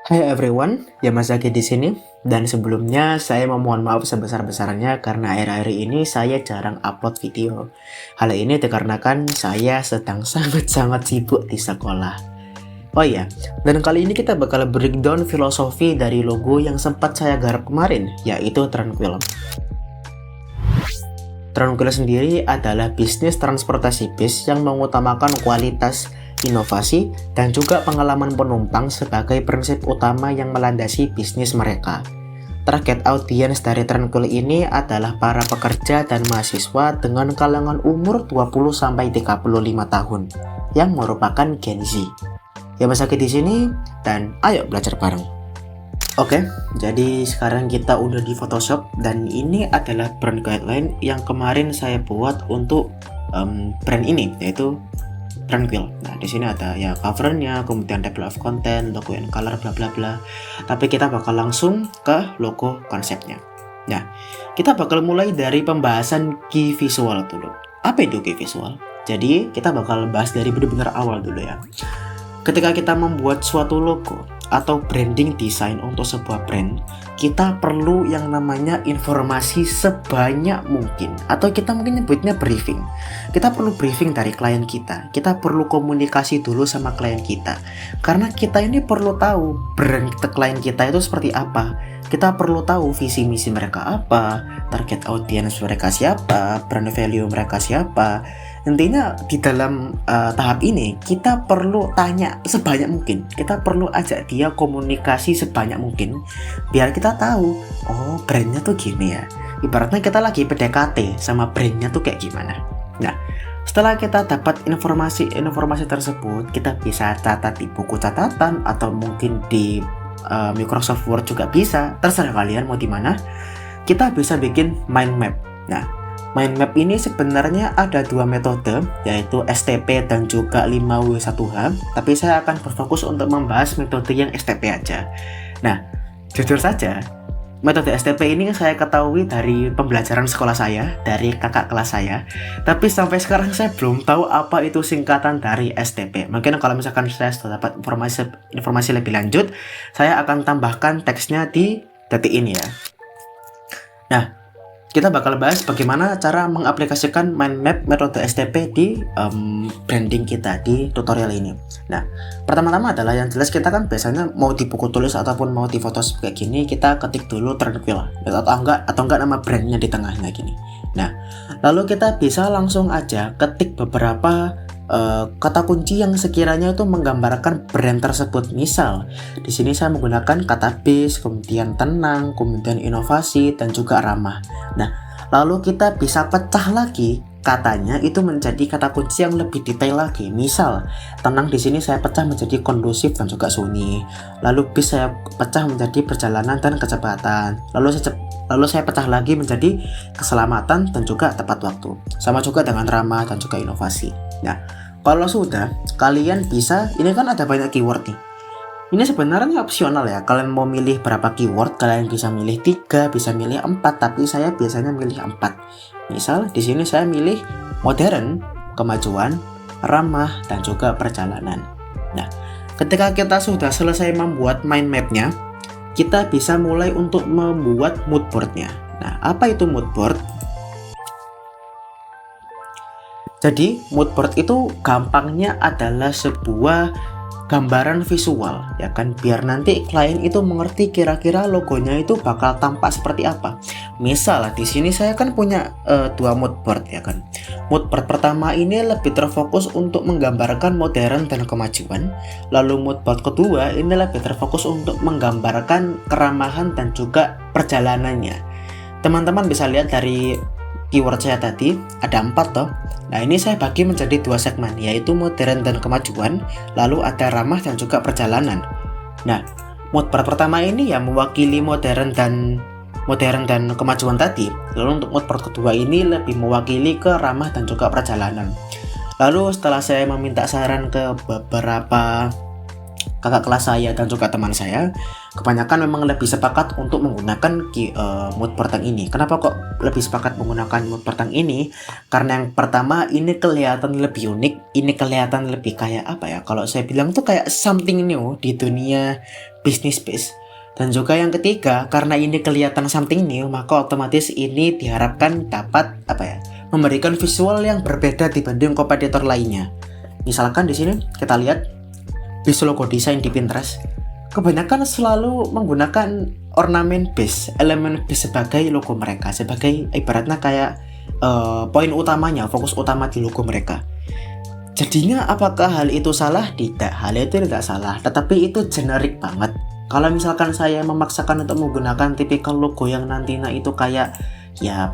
Hai everyone, Yamazaki di sini. Dan sebelumnya saya memohon maaf sebesar-besarnya karena akhir-akhir ini saya jarang upload video. Hal ini dikarenakan saya sedang sangat-sangat sibuk di sekolah. Oh iya, dan kali ini kita bakal breakdown filosofi dari logo yang sempat saya garap kemarin, yaitu Tranquil. Tranquil sendiri adalah bisnis transportasi bis yang mengutamakan kualitas, inovasi, dan juga pengalaman penumpang sebagai prinsip utama yang melandasi bisnis mereka. Target audiens dari Tranquil ini adalah para pekerja dan mahasiswa dengan kalangan umur 20-35 tahun yang merupakan Gen Z. Ya Masaki di sini dan ayo belajar bareng. Oke, jadi sekarang kita udah di Photoshop dan ini adalah brand guideline yang kemarin saya buat untuk brand ini, yaitu Tranquil. Nah, di sini ada ya covernya, kemudian table of content, logo and color, bla bla bla. Tapi kita bakal langsung ke logo konsepnya. Nah, kita bakal mulai dari pembahasan key visual dulu. Apa itu key visual? Jadi, kita bakal bahas dari benar-benar awal dulu ya. Ketika kita membuat suatu logo atau branding design untuk sebuah brand, kita perlu yang namanya informasi sebanyak mungkin, atau kita mungkin nyebutnya briefing. Kita perlu briefing dari klien kita perlu komunikasi dulu sama klien kita, karena kita ini perlu tahu brand klien kita itu seperti apa. Kita perlu tahu visi misi mereka apa, target audience mereka siapa, brand value mereka siapa. Intinya di dalam tahap ini kita perlu tanya sebanyak mungkin. Kita perlu ajak dia komunikasi sebanyak mungkin biar kita tahu, oh brandnya tuh gini ya. Ibaratnya kita lagi PDKT sama brandnya tuh kayak gimana. Nah, setelah kita dapat informasi tersebut, kita bisa catat di buku catatan atau mungkin di Microsoft Word juga bisa. Terserah kalian mau di mana. Kita bisa bikin mind map. Nah, mind map ini sebenarnya ada dua metode, yaitu STP dan juga 5W1H, tapi saya akan berfokus untuk membahas metode yang STP aja. Nah, jujur saja, metode STP ini saya ketahui dari pembelajaran sekolah saya, dari kakak kelas saya, tapi sampai sekarang saya belum tahu apa itu singkatan dari STP. Mungkin kalau misalkan saya sudah dapat informasi lebih lanjut, saya akan tambahkan teksnya di detik ini ya. Nah, kita bakal bahas bagaimana cara mengaplikasikan mind map metode STP di branding kita di tutorial ini. Nah, pertama-tama adalah yang jelas kita kan biasanya mau di buku tulis ataupun mau di Photoshop kayak gini, kita ketik dulu Tranquil atau enggak nama brandnya di tengahnya gini. Nah, lalu kita bisa langsung aja ketik beberapa kata kunci yang sekiranya itu menggambarkan brand tersebut. Misal, di sini saya menggunakan kata bis, kemudian tenang, kemudian inovasi, dan juga ramah. Nah, lalu kita bisa pecah lagi katanya itu menjadi kata kunci yang lebih detail lagi. Misal, tenang di sini saya pecah menjadi kondusif dan juga sunyi. Lalu bis saya pecah menjadi perjalanan dan kecepatan. Lalu saya pecah lagi menjadi keselamatan dan juga tepat waktu. Sama juga dengan ramah dan juga inovasi. Nah, kalau sudah, kalian bisa, ini kan ada banyak keyword nih. Ini sebenarnya opsional ya, kalian mau milih berapa keyword, kalian bisa milih 3, bisa milih 4, tapi saya biasanya milih 4. Misal, di sini saya milih modern, kemajuan, ramah, dan juga perjalanan. Nah, ketika kita sudah selesai membuat mind map-nya, kita bisa mulai untuk membuat mood board-nya. Nah, apa itu mood board? Jadi, mood board itu gampangnya adalah sebuah gambaran visual, ya kan, biar nanti klien itu mengerti kira-kira logonya itu bakal tampak seperti apa. Misal, di sini saya kan punya dua mood board, ya kan. Mood board pertama ini lebih terfokus untuk menggambarkan modern dan kemajuan. Lalu mood board kedua ini lebih terfokus untuk menggambarkan keramahan dan juga perjalanannya. Teman-teman bisa lihat dari keyword saya tadi ada 4 toh. Nah, ini saya bagi menjadi 2 segmen, yaitu modern dan kemajuan, lalu ada ramah dan juga perjalanan. Nah, mood board pertama ini ya mewakili modern dan kemajuan tadi. Lalu untuk mood board kedua ini lebih mewakili ke ramah dan juga perjalanan. Lalu setelah saya meminta saran ke beberapa kakak kelas saya dan juga teman saya, kebanyakan memang lebih sepakat untuk menggunakan mood board yang ini. Kenapa kok lebih sepakat menggunakan mood board yang ini? Karena yang pertama, ini kelihatan lebih unik, ini kelihatan lebih kayak apa ya, kalau saya bilang tuh kayak something new di dunia business base. Dan juga yang ketiga, karena ini kelihatan something new, maka otomatis ini diharapkan dapat memberikan visual yang berbeda dibanding kompetitor lainnya. Misalkan di sini kita lihat base logo desain di Pinterest, kebanyakan selalu menggunakan ornamen base, elemen base sebagai logo mereka, sebagai ibaratnya kayak poin utamanya, fokus utama di logo mereka. Jadinya apakah hal itu salah? Tidak, hal itu tidak salah, tetapi itu generik banget. Kalau misalkan saya memaksakan untuk menggunakan tipikal logo yang nantinya itu kayak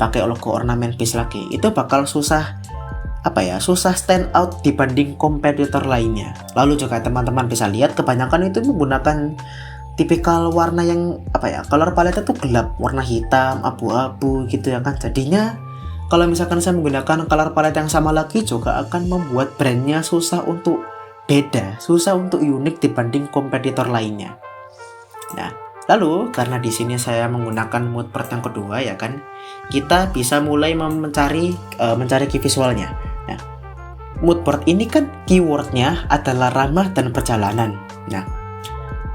pakai logo ornamen base lagi, itu bakal susah stand out dibanding kompetitor lainnya. Lalu juga teman-teman bisa lihat kebanyakan itu menggunakan tipikal warna yang color palette itu gelap, warna hitam, abu-abu gitu ya kan. Jadinya kalau misalkan saya menggunakan color palette yang sama lagi juga akan membuat brandnya susah untuk beda, susah untuk unik dibanding kompetitor lainnya. Nah, lalu karena di sini saya menggunakan mood board yang kedua ya kan, kita bisa mulai mencari key visualnya. Nah, mood board ini kan keywordnya adalah ramah dan perjalanan. Nah,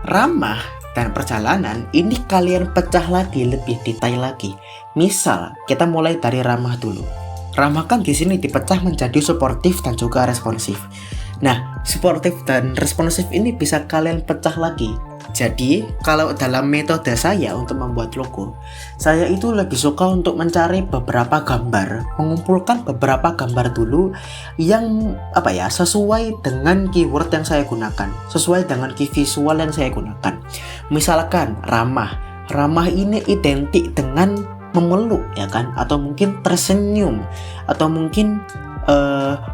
ramah dan perjalanan ini kalian pecah lagi lebih detail lagi. Misal kita mulai dari ramah dulu. Ramah kan di sini dipecah menjadi suportif dan juga responsif. Nah, suportif dan responsif ini bisa kalian pecah lagi. Jadi, kalau dalam metode saya untuk membuat logo, saya itu lebih suka untuk mencari beberapa gambar, mengumpulkan beberapa gambar dulu yang sesuai dengan keyword yang saya gunakan, sesuai dengan key visual yang saya gunakan. Misalkan ramah ini identik dengan memeluk ya kan, atau mungkin tersenyum, atau mungkin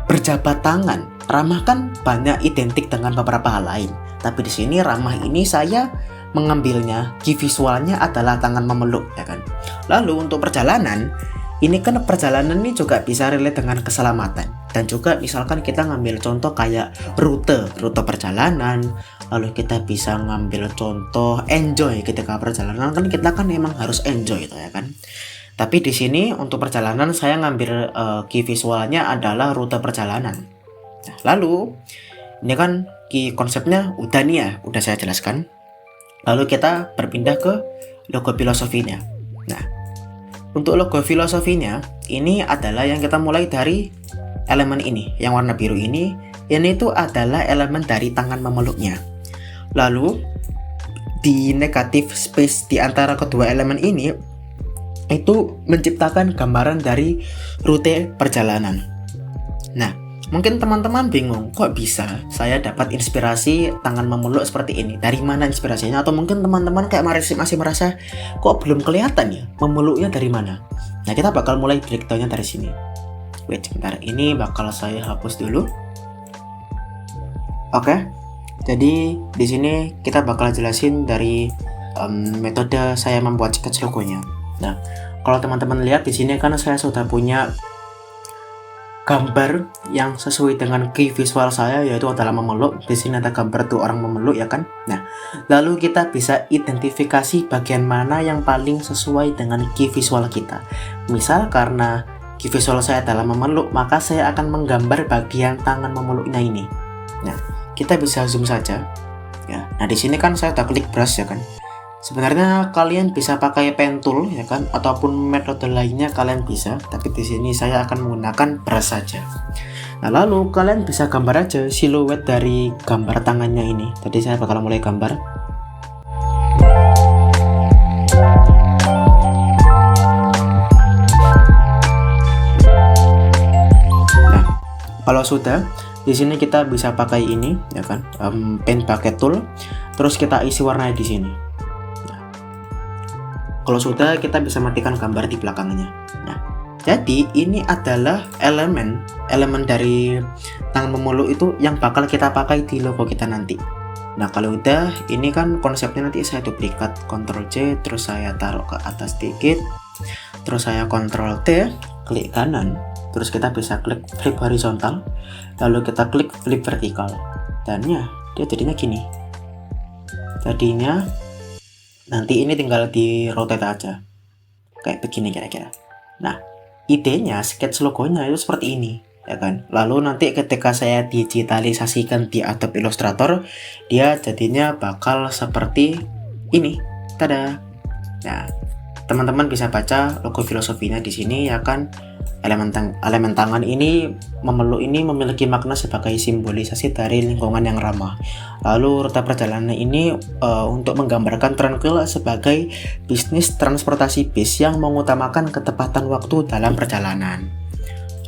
berjabat tangan. Ramah kan banyak identik dengan beberapa hal lain. Tapi di sini ramah ini saya mengambilnya key visualnya adalah tangan memeluk ya kan. Lalu untuk perjalanan, ini kan perjalanan ini juga bisa relate dengan keselamatan. Dan juga misalkan kita ngambil contoh kayak rute perjalanan, lalu kita bisa ngambil contoh enjoy ketika perjalanan, kan kita kan emang harus enjoy itu ya kan. Tapi di sini untuk perjalanan saya ngambil key visualnya adalah rute perjalanan. Nah, lalu ini kan key konsepnya udah nih ya, udah saya jelaskan. Lalu kita berpindah ke logo filosofinya. Nah, untuk logo filosofinya ini adalah yang kita mulai dari elemen ini, yang warna biru ini itu adalah elemen dari tangan memeluknya. Lalu di negative space di antara kedua elemen ini itu menciptakan gambaran dari rute perjalanan. Nah, mungkin teman-teman bingung, kok bisa saya dapat inspirasi tangan memeluk seperti ini? Dari mana inspirasinya? Atau mungkin teman-teman kayak masih merasa, kok belum kelihatan ya memeluknya dari mana? Nah, kita bakal mulai breakdownnya dari sini. Wait, sebentar, ini bakal saya hapus dulu. Oke, jadi di sini kita bakal jelasin dari metode saya membuat sketch logonya. Nah, kalau teman-teman lihat di sini kan saya sudah punya gambar yang sesuai dengan key visual saya, yaitu adalah memeluk. Di sini ada gambar tuh orang memeluk ya kan. Nah, lalu kita bisa identifikasi bagian mana yang paling sesuai dengan key visual kita. Misal karena key visual saya adalah memeluk, maka saya akan menggambar bagian tangan memeluknya ini. Nah, kita bisa zoom saja. Ya. Nah, di sini kan saya udah klik brush ya kan. Sebenarnya kalian bisa pakai pen tool ya kan, ataupun metode lainnya kalian bisa, tapi di sini saya akan menggunakan brush saja. Nah, lalu kalian bisa gambar aja siluet dari gambar tangannya ini. Tadi saya bakal mulai gambar. Nah, kalau sudah, di sini kita bisa pakai ini ya kan, pen bucket tool, terus kita isi warnanya di sini. Kalau sudah, kita bisa matikan gambar di belakangnya. Nah, jadi ini adalah elemen dari tangan memeluk itu yang bakal kita pakai di logo kita nanti. Nah, kalau udah, ini kan konsepnya nanti saya duplikat, Ctrl C, terus saya taruh ke atas sedikit, terus saya Ctrl T, klik kanan, terus kita bisa klik flip horizontal, lalu kita klik flip vertikal, dan ya, dia jadinya gini. Jadinya nanti ini tinggal di rotate aja kayak begini kira-kira. Nah, idenya sketch logonya itu seperti ini. ya kan. Lalu nanti ketika saya digitalisasikan di Adobe Illustrator, dia jadinya bakal seperti ini. Tada. Nah, teman-teman bisa baca logo filosofinya di sini, ya kan. Elemen tangan ini memiliki makna sebagai simbolisasi dari lingkungan yang ramah. Lalu rute perjalanan ini untuk menggambarkan tranquil sebagai bisnis transportasi bis yang mengutamakan ketepatan waktu dalam perjalanan.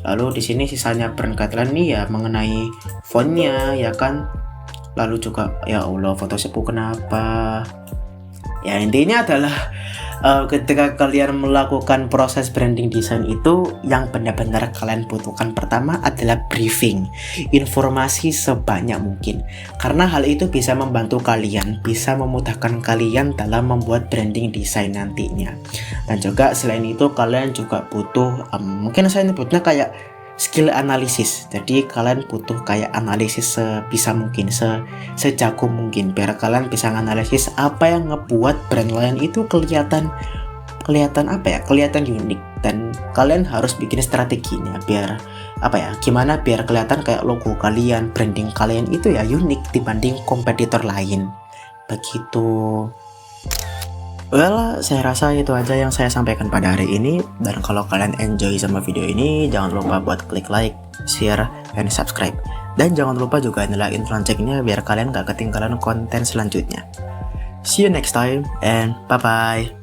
Lalu di sini sisanya brand guideline nih ya mengenai fontnya, ya kan. Lalu juga ya Allah, Photoshopku kenapa? Ya intinya adalah ketika kalian melakukan proses branding design itu, yang benar-benar kalian butuhkan pertama adalah briefing, informasi sebanyak mungkin, karena hal itu bisa membantu kalian, bisa memudahkan kalian dalam membuat branding design nantinya. Dan juga selain itu kalian juga butuh mungkin saya nyebutnya kayak skill analisis. Jadi kalian butuh kayak analisis sebisa mungkin, sejago mungkin, biar kalian bisa menganalisis apa yang ngebuat brand lain itu kelihatan unik. Dan kalian harus bikin strateginya biar gimana biar kelihatan kayak logo kalian, branding kalian itu ya unik dibanding kompetitor lain. Begitu. Well, saya rasa itu aja yang saya sampaikan pada hari ini. Dan kalau kalian enjoy sama video ini, jangan lupa buat klik like, share, dan subscribe. Dan jangan lupa juga nyalain loncengnya biar kalian gak ketinggalan konten selanjutnya. See you next time, and bye-bye.